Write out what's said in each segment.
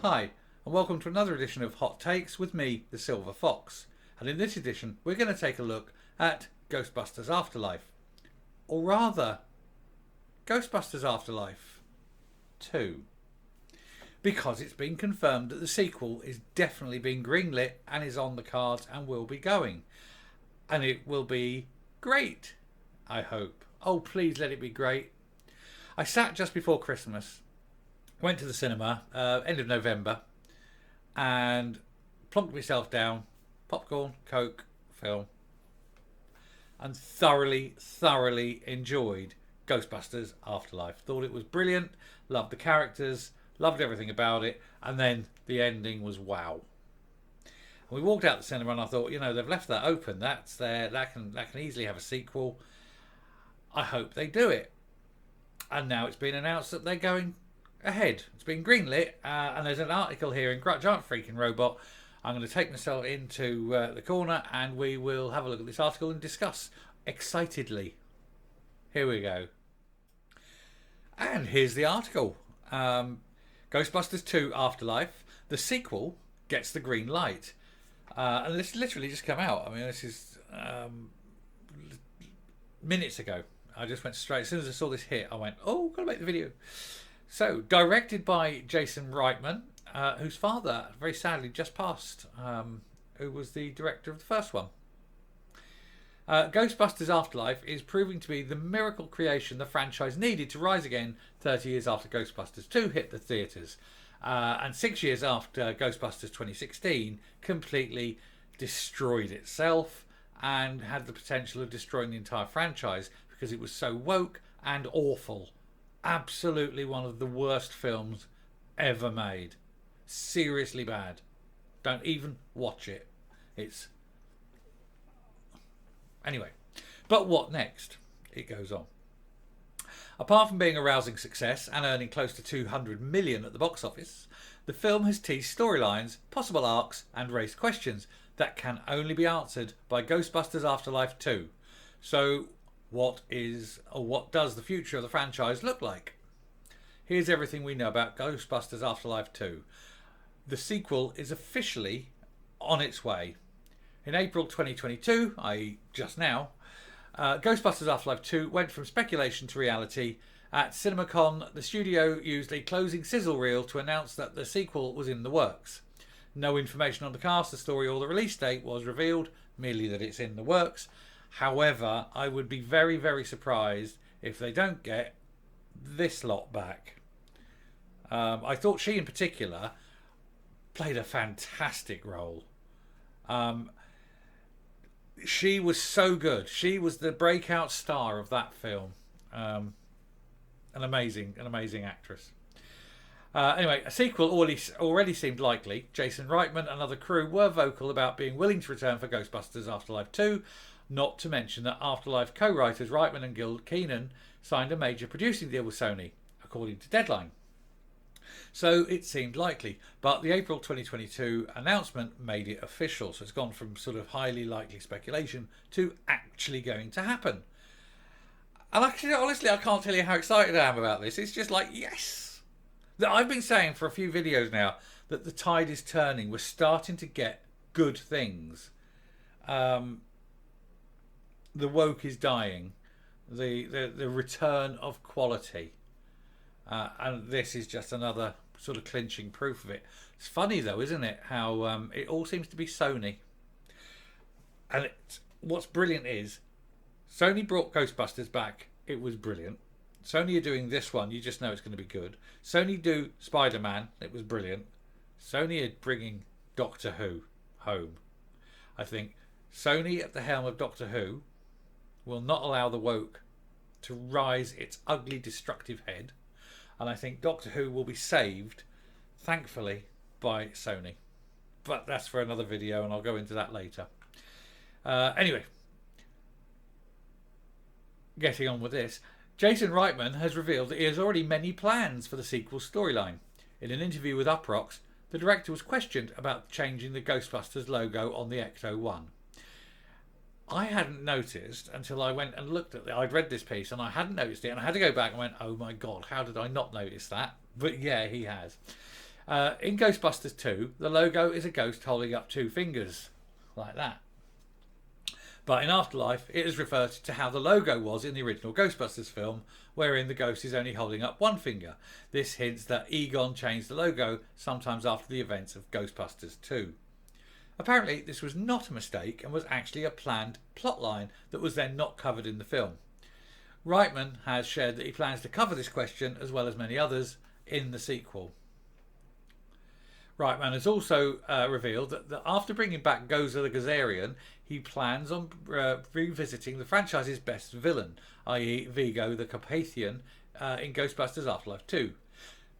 Hi, and welcome to another edition of Hot Takes with me, the Silver Fox. And in this edition, we're going to take a look at Ghostbusters Afterlife. Or rather, Ghostbusters Afterlife 2. Because it's been confirmed that the sequel is definitely being greenlit and is on the cards and will be going. And it will be great, I hope. Oh, please let it be great. I sat just before Christmas, went to the cinema, end of November, and plonked myself down, popcorn, Coke, film, and thoroughly enjoyed Ghostbusters Afterlife. Thought it was brilliant, loved the characters, loved everything about it, and then the ending was wow. And we walked out the cinema and I thought, they've left that open. That's there. That can easily have a sequel. I hope they do it. And now it's been announced that they're going ahead. It's been greenlit, and there's an article here in Giant Freaking Robot. I'm going to take myself into the corner and we will have a look at this article and discuss excitedly. Here we go. And here's the article. Ghostbusters 2 Afterlife, the sequel, gets the green light. And this literally just come out. I mean, this is minutes ago. I just went straight. As soon as I saw this hit, I went, oh, got to make the video. So, directed by Jason Reitman, whose father very sadly just passed, who was the director of the first one. Ghostbusters Afterlife is proving to be the miracle creation the franchise needed to rise again 30 years after Ghostbusters 2 hit the theatres. And 6 years after Ghostbusters 2016 completely destroyed itself and had the potential of destroying the entire franchise because it was so woke and awful. Absolutely one of the worst films ever made. Seriously bad. Don't even watch it. It's... Anyway. But what next? It goes on. Apart from being a rousing success and earning close to 200 million at the box office, the film has teased storylines, possible arcs and raised questions that can only be answered by Ghostbusters Afterlife 2. So what does the future of the franchise look like? Here's everything we know about Ghostbusters Afterlife 2. The sequel is officially on its way. In April 2022, i.e. just now, Ghostbusters Afterlife 2 went from speculation to reality. At CinemaCon, the studio used a closing sizzle reel to announce that the sequel was in the works. No information on the cast, the story or the release date was revealed, merely that it's in the works. However, I would be very surprised if they don't get this lot back. I thought she in particular played a fantastic role. She was so good. She was the breakout star of that film. An amazing actress. Anyway, a sequel already seemed likely. Jason Reitman and other crew were vocal about being willing to return for Ghostbusters Afterlife 2, not to mention that Afterlife co-writers Reitman and Gil Keenan signed a major producing deal with Sony, according to Deadline. So it seemed likely, but the April 2022 announcement made it official, so it's gone from sort of highly likely speculation to actually going to happen. And actually, honestly, I can't tell you how excited I am about this. It's just like, yes! I've been saying for a few videos now that the tide is turning. We're starting to get good things. The woke is dying. The return of quality. And this is just another sort of clinching proof of it. It's funny though, isn't it? How it all seems to be Sony. And what's brilliant is Sony brought Ghostbusters back. It was brilliant. Sony are doing this one. You just know it's going to be good. Sony do Spider-Man. It was brilliant. Sony are bringing Doctor Who home. I think Sony at the helm of Doctor Who will not allow the woke to rise its ugly, destructive head. And I think Doctor Who will be saved, thankfully, by Sony. But that's for another video, and I'll go into that later. Anyway, getting on with this. Jason Reitman has revealed that he has already many plans for the sequel storyline. In an interview with Uproxx, the director was questioned about changing the Ghostbusters logo on the Ecto-1. I hadn't noticed until I went and looked at it. I'd read this piece and I hadn't noticed it, and I had to go back and went, oh my god, how did I not notice that? But yeah, he has. In Ghostbusters 2, the logo is a ghost holding up two fingers, like that. But in Afterlife, it is referred to how the logo was in the original Ghostbusters film, wherein the ghost is only holding up one finger. This hints that Egon changed the logo sometimes after the events of Ghostbusters 2. Apparently, this was not a mistake and was actually a planned plotline that was then not covered in the film. Reitman has shared that he plans to cover this question, as well as many others, in the sequel. Reitman has also revealed that after bringing back Gozer the Gazarian, he plans on revisiting the franchise's best villain, i.e. Vigo the Carpathian, in Ghostbusters Afterlife 2.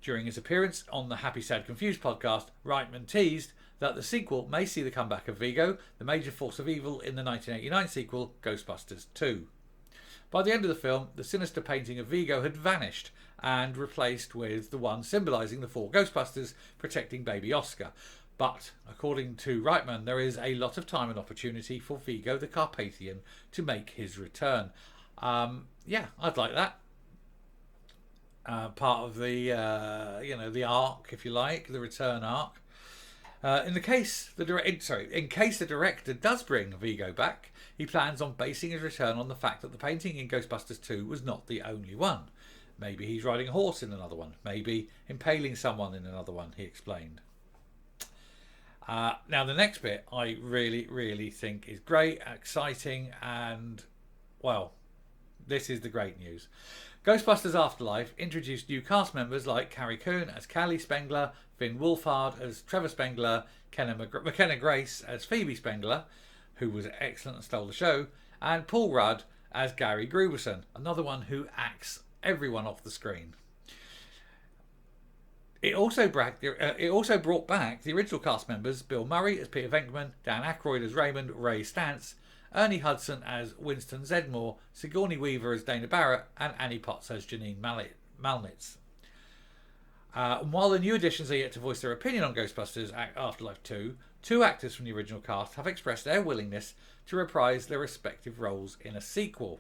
During his appearance on the Happy Sad Confused podcast, Reitman teased that the sequel may see the comeback of Vigo, the major force of evil in the 1989 sequel, Ghostbusters 2. By the end of the film, the sinister painting of Vigo had vanished and replaced with the one symbolising the four Ghostbusters protecting baby Oscar. But, according to Reitman, there is a lot of time and opportunity for Vigo the Carpathian to make his return. Yeah, I'd like that. Part of the, the arc, if you like, the return arc. In case the director does bring Vigo back, he plans on basing his return on the fact that the painting in Ghostbusters 2 was not the only one. Maybe he's riding a horse in another one. Maybe impaling someone in another one, he explained. Now, the next bit I really, really think is great, exciting, and, well, this is the great news. Ghostbusters Afterlife introduced new cast members like Carrie Coon as Callie Spengler, Finn Wolfhard as Trevor Spengler, McKenna Grace as Phoebe Spengler, who was excellent and stole the show, and Paul Rudd as Gary Gruberson, another one who acts everyone off the screen. It also brought back the original cast members: Bill Murray as Peter Venkman, Dan Aykroyd as Raymond, Ray Stantz, Ernie Hudson as Winston Zedmore, Sigourney Weaver as Dana Barrett, and Annie Potts as Janine Malnitz. While the new additions are yet to voice their opinion on Ghostbusters Afterlife 2, two actors from the original cast have expressed their willingness to reprise their respective roles in a sequel.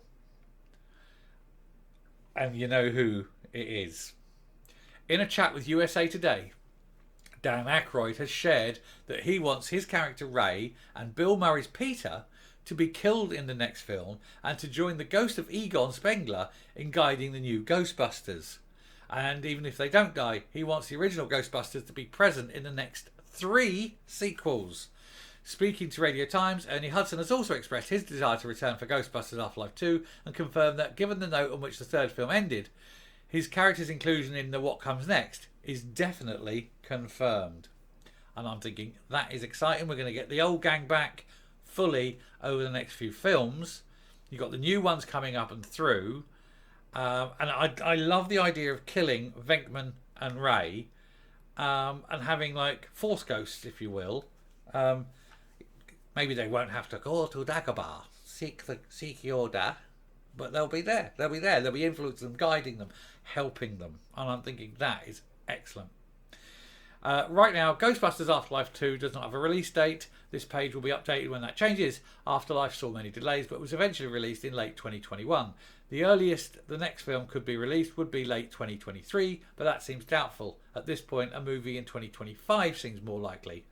And you know who it is. In a chat with USA Today, Dan Aykroyd has shared that he wants his character Ray and Bill Murray's Peter to be killed in the next film and to join the ghost of Egon Spengler in guiding the new Ghostbusters. And even if they don't die, he wants the original Ghostbusters to be present in the next 3 sequels. Speaking to Radio Times, Ernie Hudson has also expressed his desire to return for Ghostbusters Afterlife 2 and confirmed that, given the note on which the third film ended, his character's inclusion in the What Comes Next is definitely confirmed. And I'm thinking, that is exciting. We're going to get the old gang back fully over the next few films. You've got the new ones coming up and through. And I love the idea of killing Venkman and Ray and having like Force Ghosts, if you will. Maybe they won't have to go to Dagobah, seek Yoda, but they'll be there. They'll be influencing them, guiding them, helping them. And I'm thinking that is excellent. Right now, Ghostbusters Afterlife 2 does not have a release date. This page will be updated when that changes. Afterlife saw many delays, but was eventually released in late 2021. The earliest the next film could be released would be late 2023, but that seems doubtful. At this point, a movie in 2025 seems more likely.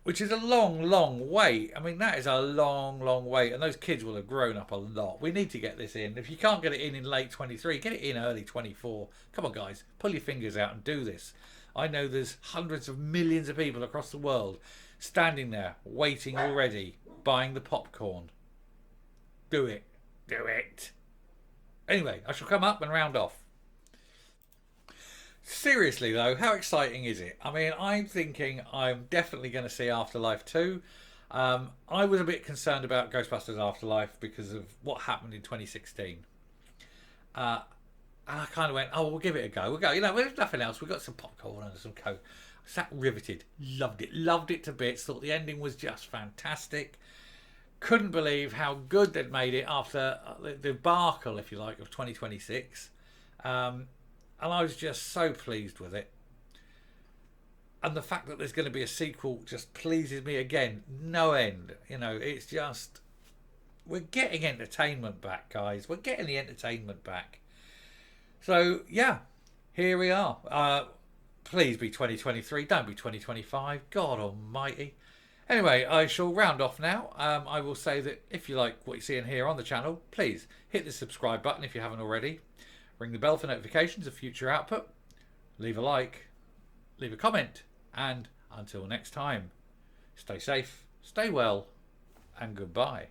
Which is a long, long wait. I mean, that is a long, long wait. And those kids will have grown up a lot. We need to get this in. If you can't get it in late 23, get it in early 24. Come on, guys. Pull your fingers out and do this. I know there's hundreds of millions of people across the world standing there, waiting already, buying the popcorn. Do it. Do it. Anyway, I shall come up and round off. Seriously though, how exciting is it? I mean, I'm thinking I'm definitely going to see Afterlife 2. I was a bit concerned about Ghostbusters Afterlife because of what happened in 2016. And I kind of went, oh, we'll give it a go. We'll go. You know, there's nothing else. We've got some popcorn and some Coke. I sat riveted. Loved it to bits. Thought the ending was just fantastic. Couldn't believe how good they'd made it after the debacle, if you like, of 2026. And I was just so pleased with it. And the fact that there's going to be a sequel just pleases me again. No end. You know, it's just... We're getting entertainment back, guys. We're getting the entertainment back. So, yeah. Here we are. Please be 2023. Don't be 2025. God almighty. Anyway, I shall round off now. I will say that if you like what you see in here on the channel, please hit the subscribe button if you haven't already. Ring the bell for notifications of future output. Leave a like. Leave a comment. And until next time, stay safe, stay well, and goodbye.